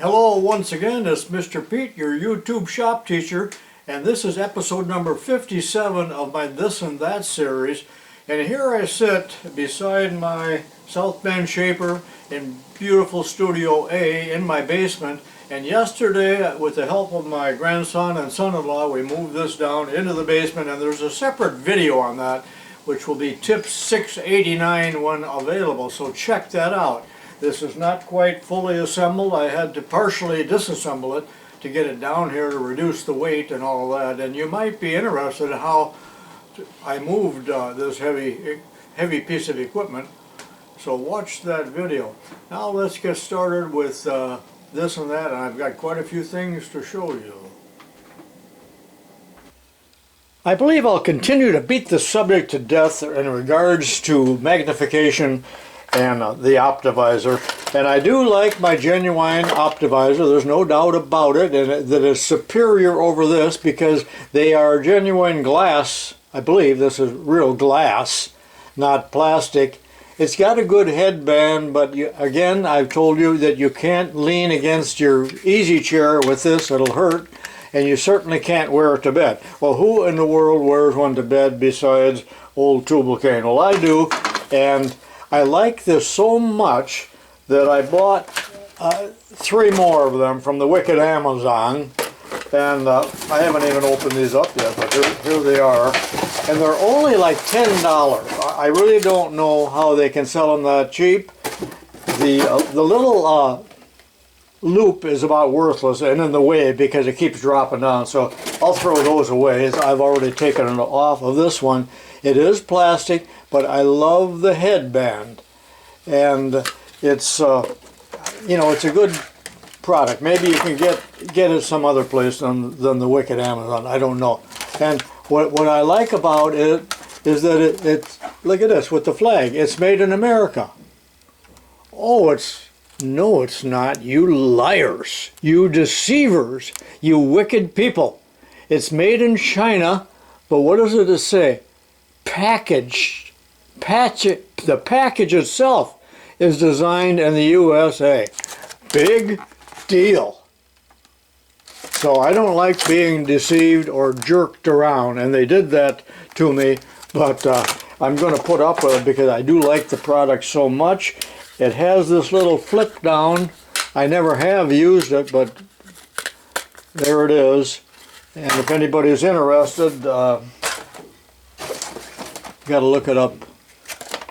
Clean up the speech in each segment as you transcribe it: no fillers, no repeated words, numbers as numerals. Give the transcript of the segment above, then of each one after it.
Hello once again, it's Mr. Pete, your YouTube shop teacher, and this is episode number 57 of my This and That series. And here I sit beside my South Bend shaper in beautiful Studio A in my basement. And yesterday, with the help of my grandson and son-in-law, we moved this down into the basement, and there's a separate video on that, which will be tip 689 when available, so check that out. This is not quite fully assembled. I had to partially disassemble it to get it down here to reduce the weight and all that. And you might be interested in how I moved this heavy piece of equipment. So watch that video. Now let's get started with this and that. And I've got quite a few things to show you. I believe I'll continue to beat the subject to death in regards to magnification and the Optivisor. And I do like my genuine Optivisor, there's no doubt about it, and that is superior over this because they are genuine glass. I believe this is real glass, not plastic. It's got a good headband, but again, I've told you that you can't lean against your easy chair with this, it'll hurt, and you certainly can't wear it to bed. Well, who in the world wears one to bed besides old tubalcain? Well, I do, and I like this so much that I bought 3 more of them from the wicked Amazon, and I haven't even opened these up yet, but here they are, and they're only like $10. I really don't know how they can sell them that cheap. The little loop is about worthless and in the way because it keeps dropping down, so I'll throw those away. I've already taken it off of this one. It is plastic, but I love the headband, and it's you know, it's a good product. Maybe you can get it some other place than the wicked Amazon. I don't know. And what I like about it is that it's look at this with the flag. It's made in America. Oh, no, it's not. You liars, you deceivers, you wicked people. It's made in China, but what does it say? The package itself is designed in the USA. Big deal. So I don't like being deceived or jerked around, and they did that to me, but I'm going to put up with it because I do like the product so much. It has this little flip down. I never have used it, but there it is. And if anybody's interested, got to look it up,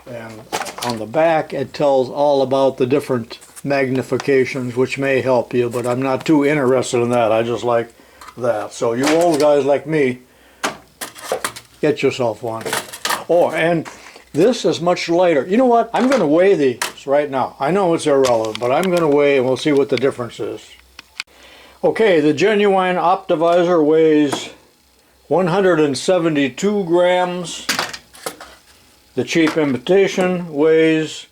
and on the back it tells all about the different magnifications, which may help you, but I'm not too interested in that. I just like that. So you old guys like me, get yourself one. Oh, and this is much lighter. You know what? I'm going to weigh these right now. I know it's irrelevant, but I'm going to weigh and we'll see what the difference is. Okay, the genuine Optivisor weighs 172 grams. The cheap imitation weighs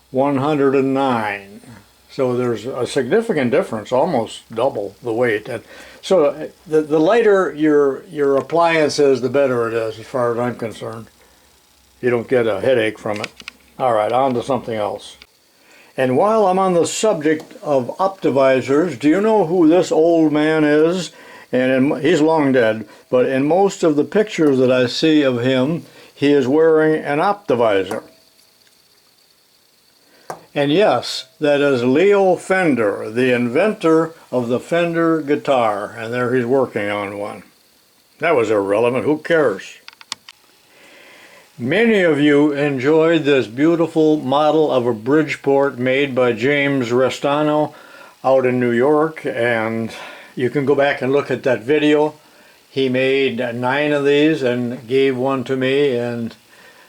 109. So there's a significant difference, almost double the weight. And so the lighter your appliance is, the better it is, as far as I'm concerned. You don't get a headache from it. All right, on to something else. And while I'm on the subject of Optivisors, do you know who this old man is? And he's long dead, but in most of the pictures that I see of him, he is wearing an Optivisor. And yes, that is Leo Fender, the inventor of the Fender guitar, and there he's working on one. That was irrelevant, who cares? Many of you enjoyed this beautiful model of a Bridgeport made by James Restano out in New York, and you can go back and look at that video. He made 9 of these and gave one to me, and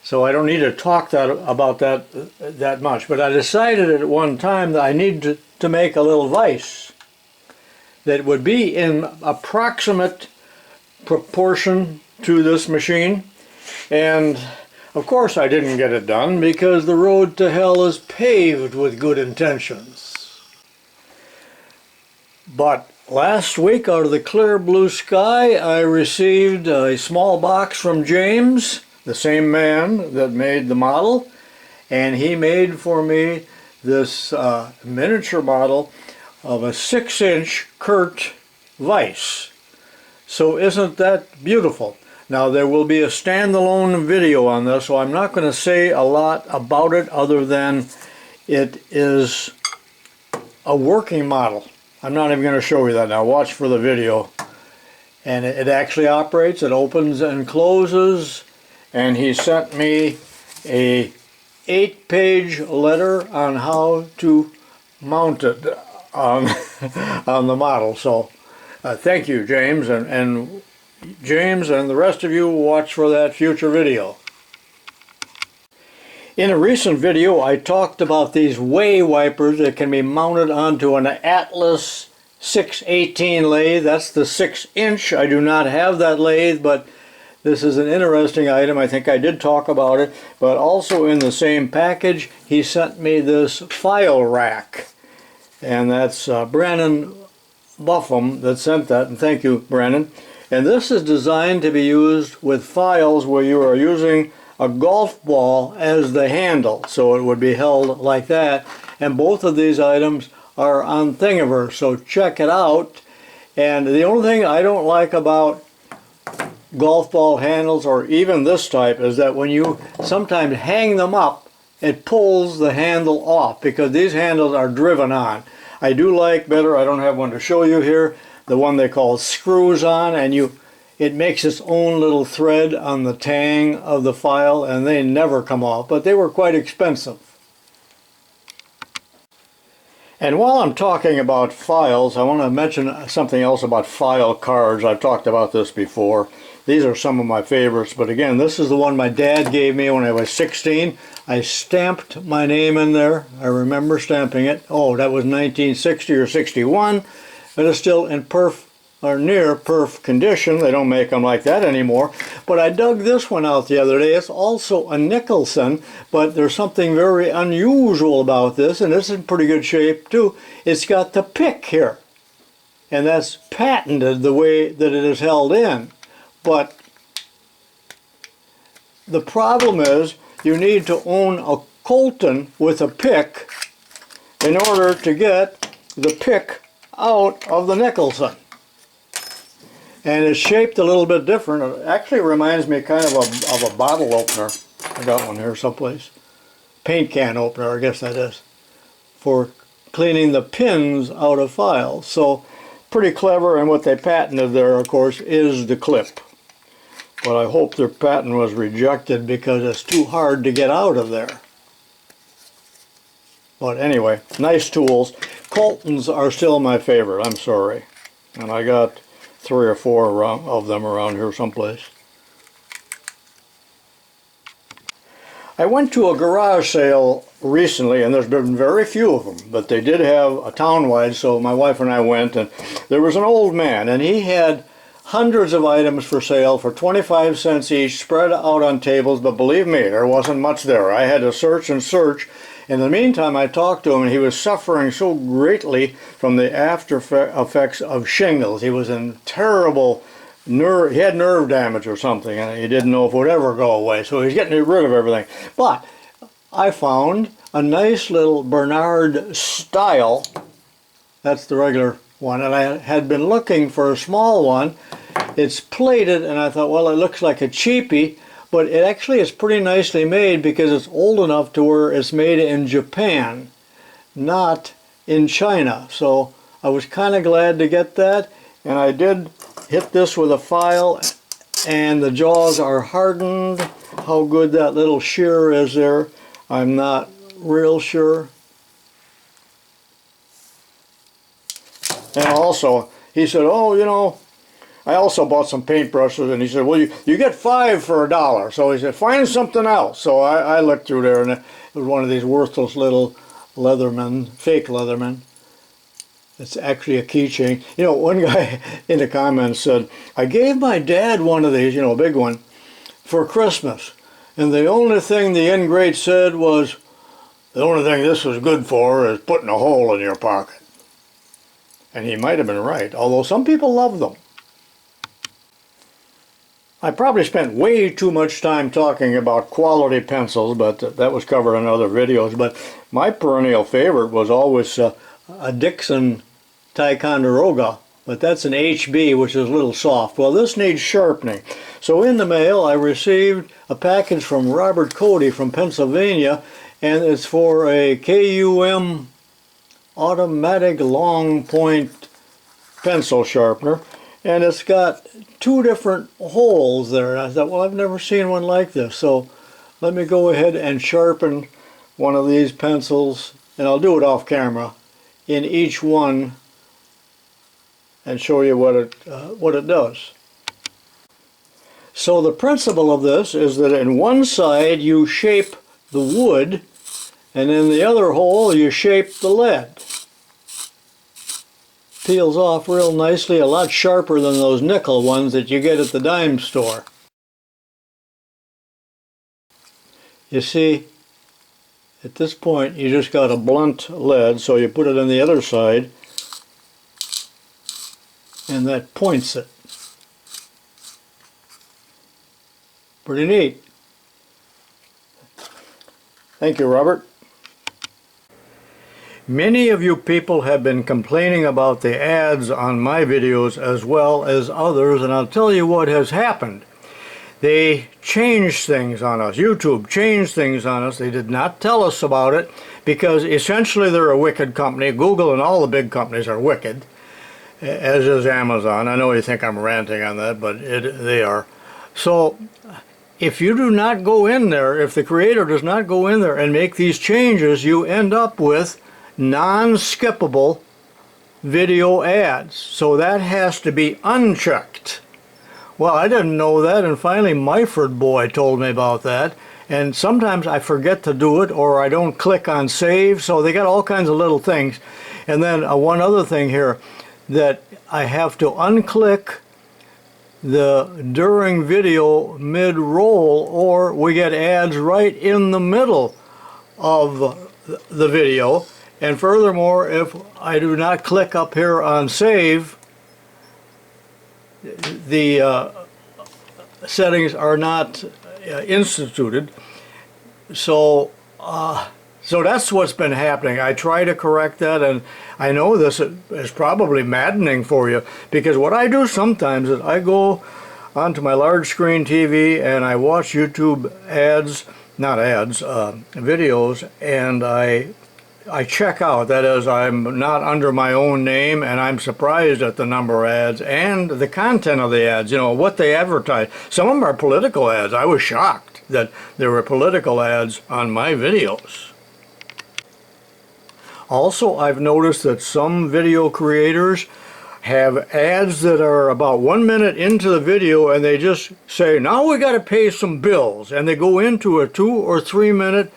so I don't need to talk about that much. But I decided at one time that I need to make a little vise that would be in approximate proportion to this machine. And of course I didn't get it done because the road to hell is paved with good intentions. But last week, out of the clear blue sky, I received a small box from James, the same man that made the model, and he made for me this miniature model of a 6-inch Kurt vise. So isn't that beautiful? Now there will be a standalone video on this, so I'm not going to say a lot about it other than it is a working model. I'm not even going to show you that now. Watch for the video. And it actually operates. It opens and closes. And he sent me a 8-page letter on how to mount it on, on the model. So thank you, James, and James and the rest of you, watch for that future video. In a recent video I talked about these way wipers that can be mounted onto an Atlas 618 lathe. That's the 6-inch. I do not have that lathe, but this is an interesting item. I think I did talk about it. But also in the same package he sent me this file rack, and that's Brandon Buffum that sent that, and thank you, Brandon. And this is designed to be used with files where you are using a golf ball as the handle, so it would be held like that. And both of these items are on Thingiverse, so check it out. And the only thing I don't like about golf ball handles, or even this type, is that when you sometimes hang them up, it pulls the handle off because these handles are driven on. I do like better, I don't have one to show you here, the one they call screws on, and it makes its own little thread on the tang of the file, and they never come off, but they were quite expensive. And while I'm talking about files, I want to mention something else about file cards. I've talked about this before. These are some of my favorites, but again, this is the one my dad gave me when I was 16. I stamped my name in there. I remember stamping it. Oh, that was 1960 or 61. But it's still in perf or near perf condition. They don't make them like that anymore. But I dug this one out the other day. It's also a Nicholson, but there's something very unusual about this, and it's in pretty good shape too. It's got the pick here, and that's patented the way that it is held in. But the problem is you need to own a Colton with a pick in order to get the pick out of the Nicholson. And it's shaped a little bit different. It actually reminds me kind of a bottle opener. I got one here someplace. Paint can opener, I guess that is, for cleaning the pins out of files. So pretty clever, and what they patented there, of course, is the clip. But I hope their patent was rejected because it's too hard to get out of there. But anyway, nice tools. Coltons are still my favorite, I'm sorry. And I got 3 or 4 of them around here someplace. I went to a garage sale recently, and there's been very few of them, but they did have a town-wide, so my wife and I went, and there was an old man, and he had hundreds of items for sale for 25 cents each, spread out on tables, but believe me, there wasn't much there. I had to search and search. In the meantime, I talked to him, and he was suffering so greatly from the after effects of shingles. He was in terrible he had nerve damage or something, and he didn't know if it would ever go away, so he's getting rid of everything. But I found a nice little Bernard style. That's the regular one, and I had been looking for a small one. It's plated, and I thought, well, it looks like a cheapie, but it actually is pretty nicely made because it's old enough to where it's made in Japan, not in China. So I was kind of glad to get that, and I did hit this with a file, and the jaws are hardened. How good that little shear is there, I'm not real sure. And also, he said, oh, you know, I also bought some paintbrushes, and he said, well, you get 5 for $1. So he said, find something else. So I looked through there, and it was one of these worthless little Leatherman, fake Leatherman. It's actually a keychain. You know, one guy in the comments said, I gave my dad one of these, you know, a big one, for Christmas. And the only thing the ingrate said was, the only thing this was good for is putting a hole in your pocket. And he might have been right, although some people love them. I probably spent way too much time talking about quality pencils, but that was covered in other videos. But my perennial favorite was always a Dixon Ticonderoga, but that's an HB, which is a little soft. Well, this needs sharpening. So in the mail, I received a package from Robert Cody from Pennsylvania, and it's for a KUM automatic long point pencil sharpener, and it's got two different holes there. And I thought, well, I've never seen one like this, so let me go ahead and sharpen one of these pencils, and I'll do it off camera, in each one and show you what it does. So the principle of this is that in one side you shape the wood, and in the other hole you shape the lead. Peels off real nicely, a lot sharper than those nickel ones that you get at the dime store. You see, at this point you just got a blunt lead, so you put it on the other side and that points it. Pretty neat. Thank you, Robert. Many of you people have been complaining about the ads on my videos as well as others, and I'll tell you what has happened. They changed things on us. YouTube changed things on us. They did not tell us about it because essentially they're a wicked company. Google and all the big companies are wicked, as is Amazon. I know you think I'm ranting on that, but they are. So if you do not go in there, if the creator does not go in there and make these changes, you end up with non-skippable video ads. So that has to be unchecked. Well, I didn't know that, and finally Myford Boy told me about that. And sometimes I forget to do it, or I don't click on save, so they got all kinds of little things. And then one other thing here, that I have to unclick the during video mid-roll, or we get ads right in the middle of the video. And furthermore, if I do not click up here on save, the settings are not instituted. So that's what's been happening. I try to correct that, and I know this is probably maddening for you, because what I do sometimes is I go onto my large screen TV and I watch YouTube ads, not ads, videos, and I check out. That is, I'm not under my own name, and I'm surprised at the number of ads and the content of the ads, you know, what they advertise. Some of them are political ads. I was shocked that there were political ads on my videos. Also, I've noticed that some video creators have ads that are about 1 minute into the video, and they just say, now we got to pay some bills, and they go into a 2 or 3 minute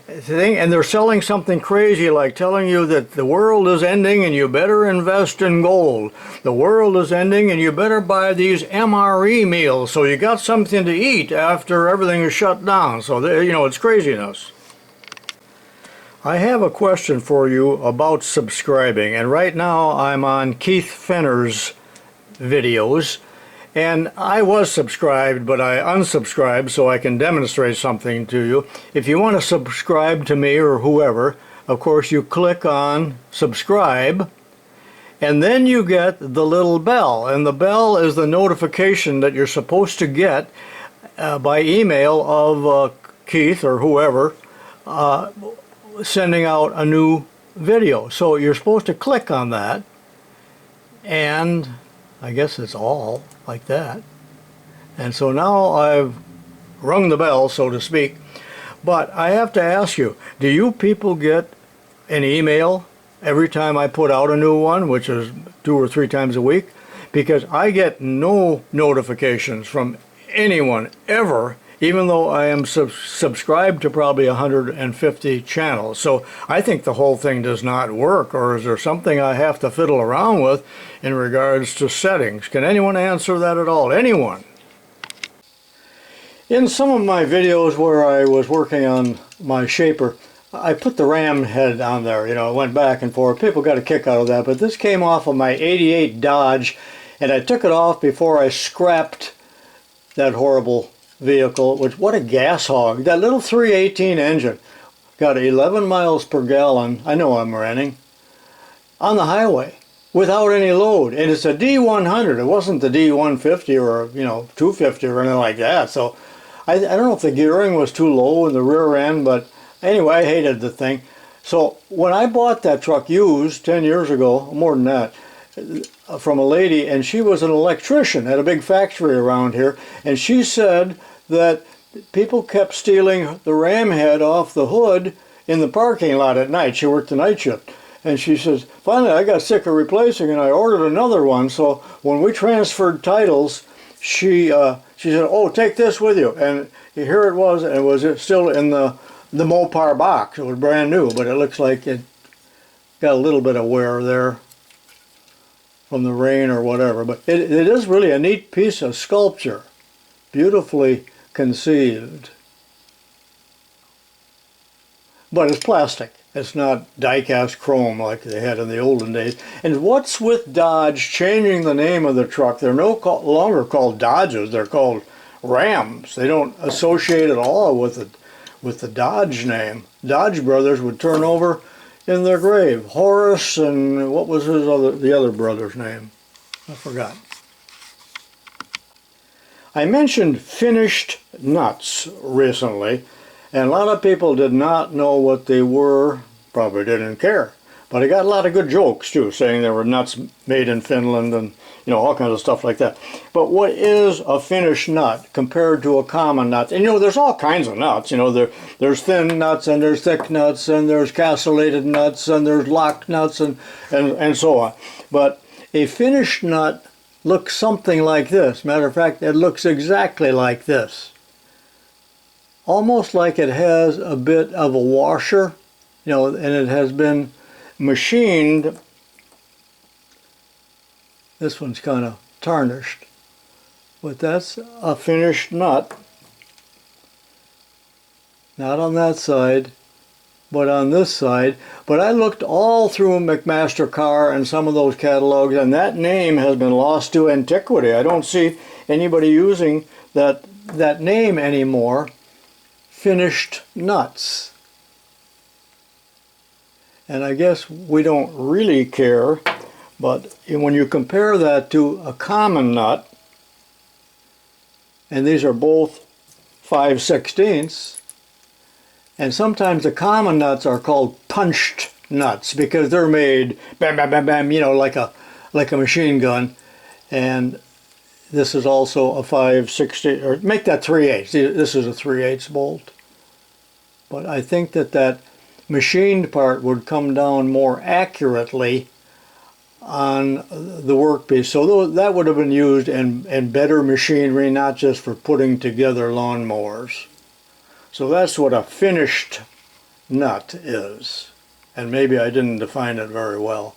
thing, and they're selling something crazy, like telling you that the world is ending and you better invest in gold. The world is ending and you better buy these MRE meals so you got something to eat after everything is shut down. So, you know, it's craziness. I have a question for you about subscribing, and right now I'm on Keith Fenner's videos, and I was subscribed, but I unsubscribed so I can demonstrate something to you. If you want to subscribe to me or whoever, of course you click on subscribe, and then you get the little bell, and the bell is the notification that you're supposed to get by email of Keith or whoever sending out a new video. So you're supposed to click on that, and I guess it's all like that. And so now I've rung the bell, so to speak. But I have to ask you, do you people get an email every time I put out a new one, which is 2 or 3 times a week? Because I get no notifications from anyone ever, even though I am subscribed to probably 150 channels. So I think the whole thing does not work, or is there something I have to fiddle around with in regards to settings? Can anyone answer that at all? Anyone? In some of my videos where I was working on my shaper, I put the ram head on there, you know, it went back and forth. People got a kick out of that, but this came off of my '88 Dodge, and I took it off before I scrapped that horrible vehicle, which, what a gas hog. That little 318 engine got 11 miles per gallon. I know I'm ranting. On the highway. without any load. And it's a D100. It wasn't the D150 or, 250 or anything like that. So I don't know if the gearing was too low in the rear end, but anyway, I hated the thing. So when I bought that truck used 10 years ago, more than that, from a lady, and she was an electrician at a big factory around here, and she said that people kept stealing the ram head off the hood in the parking lot at night. She worked the night shift. And she says, finally I got sick of replacing and I ordered another one. So when we transferred titles, she said, oh, take this with you. And here it was, and it was still in the Mopar box. It was brand new, but it looks like it got a little bit of wear there from the rain or whatever. But it is really a neat piece of sculpture, beautifully conceived. But it's plastic. It's not die-cast chrome like they had in the olden days. And what's with Dodge changing the name of the truck? They're no longer called Dodges. They're called Rams. They don't associate at all with the Dodge name. Dodge brothers would turn over in their grave. Horace and what was the other brother's name? I forgot. I mentioned finished nuts recently. And a lot of people did not know what they were, probably didn't care. But I got a lot of good jokes too, saying there were nuts made in Finland and all kinds of stuff like that. But what is a finished nut compared to a common nut? And there's all kinds of nuts. There's thin nuts and there's thick nuts and there's castellated nuts and there's locked nuts and so on. But a finished nut looks something like this. Matter of fact, it looks exactly like this. Almost like it has a bit of a washer, and it has been machined. This one's kind of tarnished, but that's a finished nut. Not on that side, but on this side. But I looked all through McMaster Carr and some of those catalogs, and that name has been lost to antiquity. I don't see anybody using that name anymore. Finished nuts. And I guess we don't really care, but when you compare that to a common nut, and these are both 5/16, and sometimes the common nuts are called punched nuts because they're made bam bam bam bam, like a machine gun. And this is also a 5/16, or make that 3/8. This is a 3/8 bolt. But I think that machined part would come down more accurately on the workpiece. So that would have been used in better machinery, not just for putting together lawnmowers. So that's what a finished nut is. And maybe I didn't define it very well.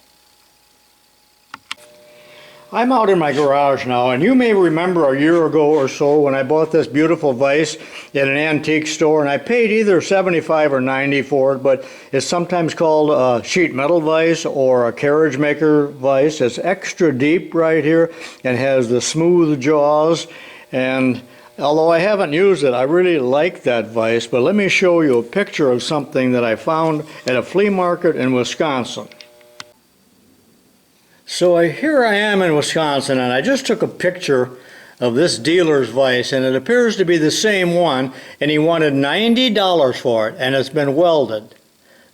I'm out in my garage now, and you may remember a year ago or so when I bought this beautiful vise at an antique store, and I paid either $75 or $90 for it, but it's sometimes called a sheet metal vise or a carriage maker vise. It's extra deep right here and has the smooth jaws, and although I haven't used it, I really like that vise. But let me show you a picture of something that I found at a flea market in Wisconsin. So here I am in Wisconsin, and I just took a picture of this dealer's vise, and it appears to be the same one, and he wanted $90 for it, and it's been welded.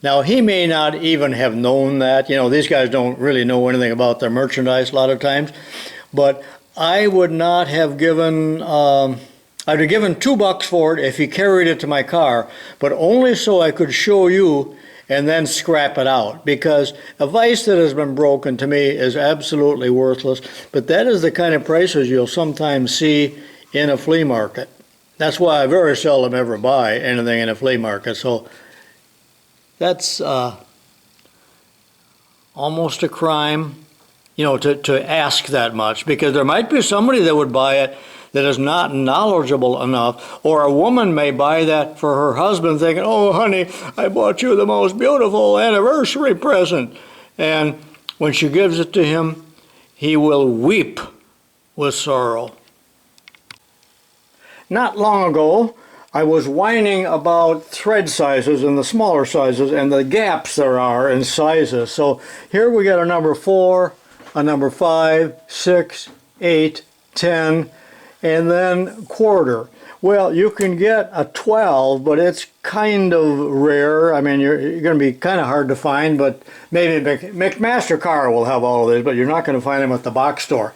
Now, he may not even have known that. These guys don't really know anything about their merchandise a lot of times, but I would not have given, I'd have given $2 for it if he carried it to my car, but only so I could show you and then scrap it out, because a vise that has been broken to me is absolutely worthless. But that is the kind of prices you'll sometimes see in a flea market. That's why I very seldom ever buy anything in a flea market. So that's almost a crime, to ask that much, because there might be somebody that would buy it that is not knowledgeable enough, or a woman may buy that for her husband thinking, oh honey, I bought you the most beautiful anniversary present. And when she gives it to him, he will weep with sorrow. Not long ago, I was whining about thread sizes and the smaller sizes and the gaps there are in sizes. So here we got a number 4, a number 5, 6, 8, 10, and then quarter. Well, you can get a 12, but it's kind of rare. I mean, you're going to be kind of hard to find, but maybe McMaster Car will have all of these, but you're not going to find them at the box store.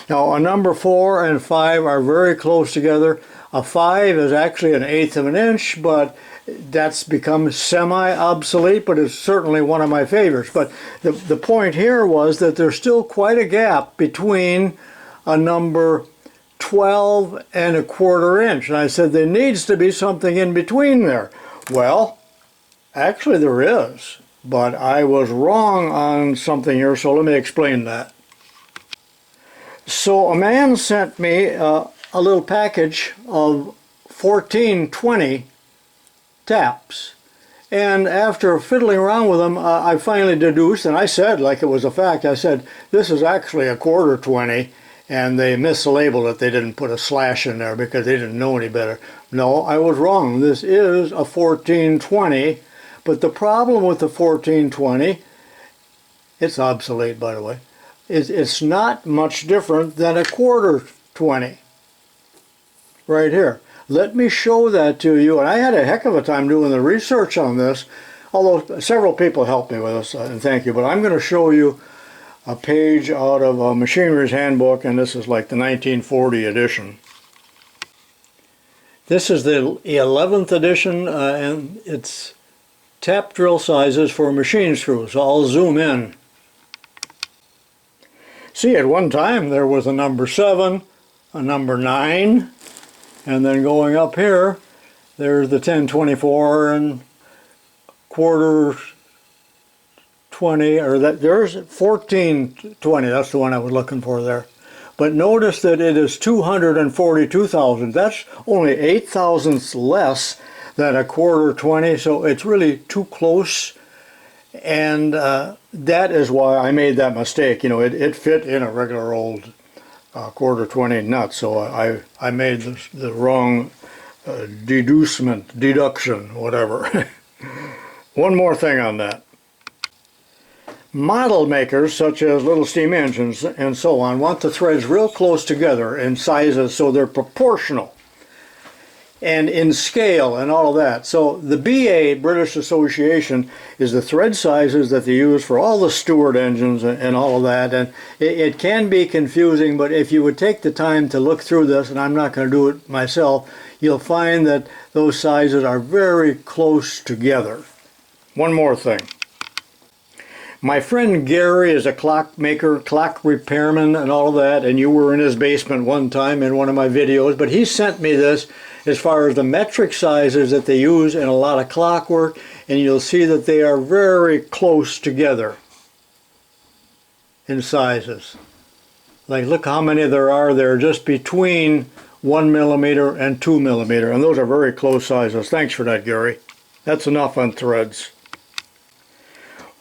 Now, a number 4 and 5 are very close together. A 5 is actually an eighth of an inch, but that's become semi-obsolete, but it's certainly one of my favorites. But the point here was that there's still quite a gap between a number 12 and a quarter inch. And I said there needs to be something in between there. Well, actually there is, but I was wrong on something here, so let me explain that. So a man sent me a little package of 1420 taps, and after fiddling around with them, I finally deduced, and I said, like it was a fact, I said, this is actually a quarter 20, and they mislabeled it. They didn't put a slash in there because they didn't know any better. No, I was wrong. This is a 1420, but the problem with the 1420, it's obsolete, by the way, is it's not much different than a quarter 20 right here. Let me show that to you, and I had a heck of a time doing the research on this, although several people helped me with this, and thank you, but I'm going to show you a page out of a Machinery's Handbook, and this is like the 1940 edition. This is the 11th edition, and it's tap drill sizes for machine screws. So I'll zoom in. See, at one time there was a number 7, a number 9, and then going up here, there's the 1024 and quarter 20, or that there's 1420, that's the one I was looking for there. But notice that it is 242,000. That's only 8 thousandths less than a quarter 20, so it's really too close. And that is why I made that mistake. You know, it fit in a regular old quarter 20 nut, so I made the wrong deduction, whatever. One more thing on that. Model makers, such as little steam engines and so on, want the threads real close together in sizes so they're proportional and in scale and all of that. So the BA, British Association, is the thread sizes that they use for all the Stewart engines and all of that. And it can be confusing, but if you would take the time to look through this, and I'm not going to do it myself, you'll find that those sizes are very close together. One more thing. My friend Gary is a clock maker, clock repairman and all of that, and you were in his basement one time in one of my videos, but he sent me this as far as the metric sizes that they use in a lot of clockwork, and you'll see that they are very close together in sizes. Like, look how many there are there just between 1 millimeter and 2 millimeter, and those are very close sizes. Thanks for that, Gary. That's enough on threads.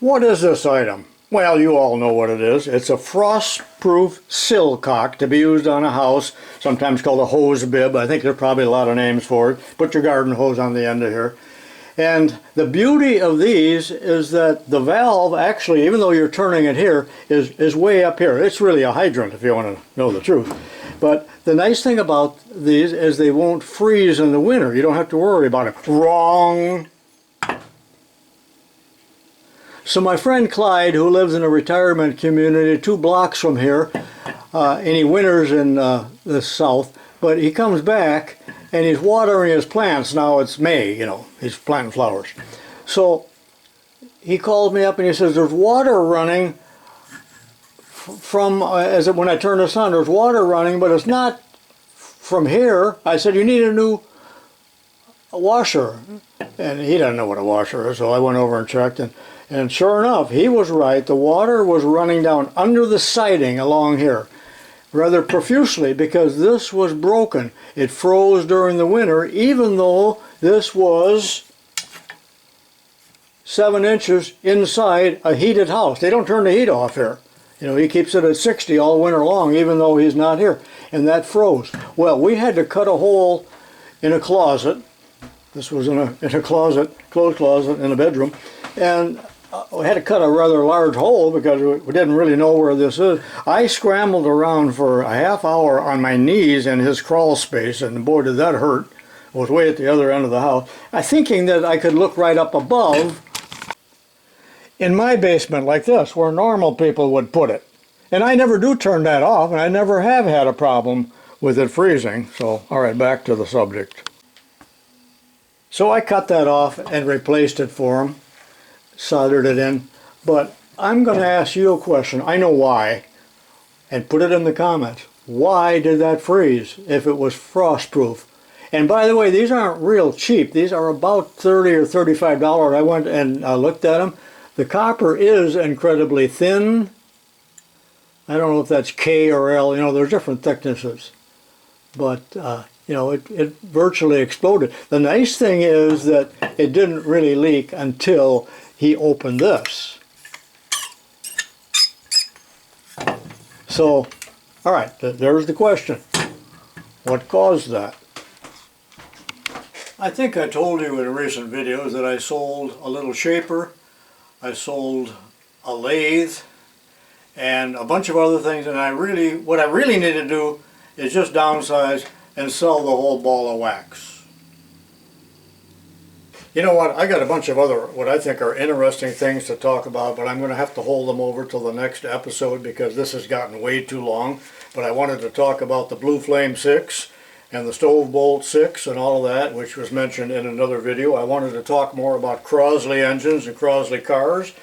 What is this item? Well, you all know what it is. It's a frost-proof sill cock to be used on a house, sometimes called a hose bib. I think there's probably a lot of names for it. Put your garden hose on the end of here. And the beauty of these is that the valve actually, even though you're turning it here, is way up here. It's really a hydrant if you want to know the truth. But the nice thing about these is they won't freeze in the winter. You don't have to worry about it. Wrong! So my friend Clyde, who lives in a retirement community 2 blocks from here, and he winters in the south, but he comes back and he's watering his plants. Now it's May, you know, he's planting flowers. So he called me up and he says, there's water running from, when I turn this on, there's water running, but it's not from here. I said, you need a new washer. And he doesn't know what a washer is, so I went over and checked, and sure enough, he was right. The water was running down under the siding along here rather profusely because this was broken. It froze during the winter, even though this was 7 inches inside a heated house. They don't turn the heat off here. You know, he keeps it at 60 all winter long, even though he's not here. And that froze. Well, we had to cut a hole in a closet. This was in a closet, clothes closet in a bedroom. And we had to cut a rather large hole because we didn't really know where this is. I scrambled around for a half hour on my knees in his crawl space, and boy did that hurt. It was way at the other end of the house. I thinking that I could look right up above in my basement like this, where normal people would put it. And I never do turn that off, and I never have had a problem with it freezing. So, all right, back to the subject. So I cut that off and replaced it for him, soldered it in. But I'm going to ask you a question. I know why, and put it in the comments. Why did that freeze if it was frost-proof? And by the way, these aren't real cheap. These are about $30 or $35. I went and looked at them. The copper is incredibly thin. I don't know if that's K or L. You know, there's different thicknesses. But you know, it virtually exploded. The nice thing is that it didn't really leak until he opened this. So, all right, there's the question. What caused that? I think I told you in recent videos that I sold a little shaper, I sold a lathe, and a bunch of other things, and what I really need to do is just downsize and sell the whole ball of wax. You know what, I got a bunch of other what I think are interesting things to talk about, but I'm going to have to hold them over till the next episode because this has gotten way too long. But I wanted to talk about the Blue Flame 6 and the Stove Bolt 6 and all of that, which was mentioned in another video. I wanted to talk more about Crosley engines and Crosley cars.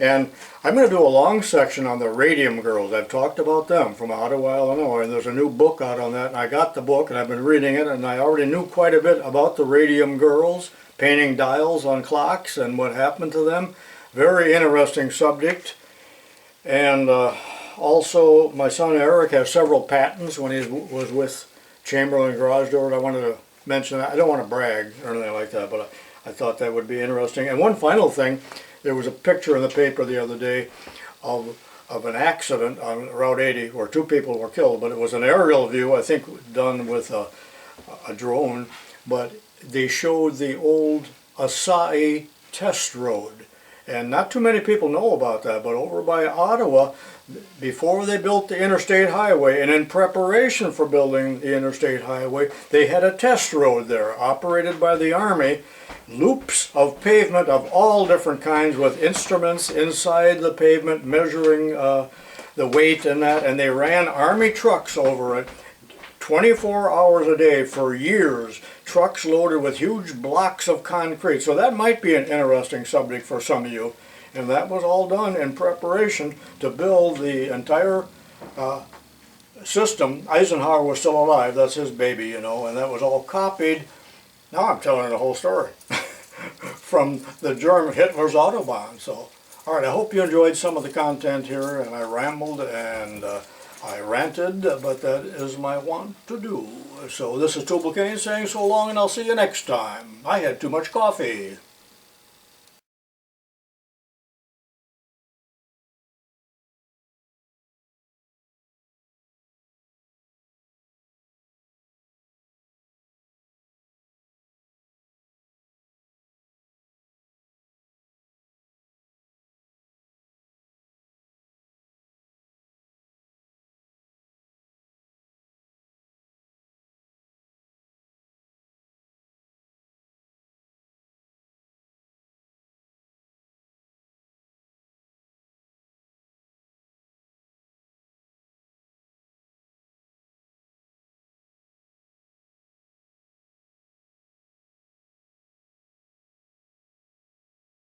And I'm going to do a long section on the Radium Girls. I've talked about them from Ottawa, Illinois, and there's a new book out on that, and I got the book, and I've been reading it, and I already knew quite a bit about the Radium Girls, painting dials on clocks and what happened to them. Very interesting subject. And also, my son Eric has several patents when he was with Chamberlain Garage Door. I wanted to mention that. I don't want to brag or anything like that, but I thought that would be interesting. And one final thing. There was a picture in the paper the other day of an accident on Route 80 where 2 people were killed, but it was an aerial view, I think done with a drone, but they showed the old Asai test road. And not too many people know about that, but over by Ottawa, before they built the interstate highway, and in preparation for building the interstate highway, they had a test road there operated by the Army. Loops of pavement of all different kinds with instruments inside the pavement measuring the weight and that, and they ran Army trucks over it 24 hours a day for years, trucks loaded with huge blocks of concrete. So that might be an interesting subject for some of you, and that was all done in preparation to build the entire system. Eisenhower was still alive, that's his baby, you know, and that was all copied. Now I'm telling the whole story from the German Hitler's Autobahn. So, all right, I hope you enjoyed some of the content here, and I rambled and I ranted, but that is my want to do. So this is tubalcain saying so long, and I'll see you next time. I had too much coffee.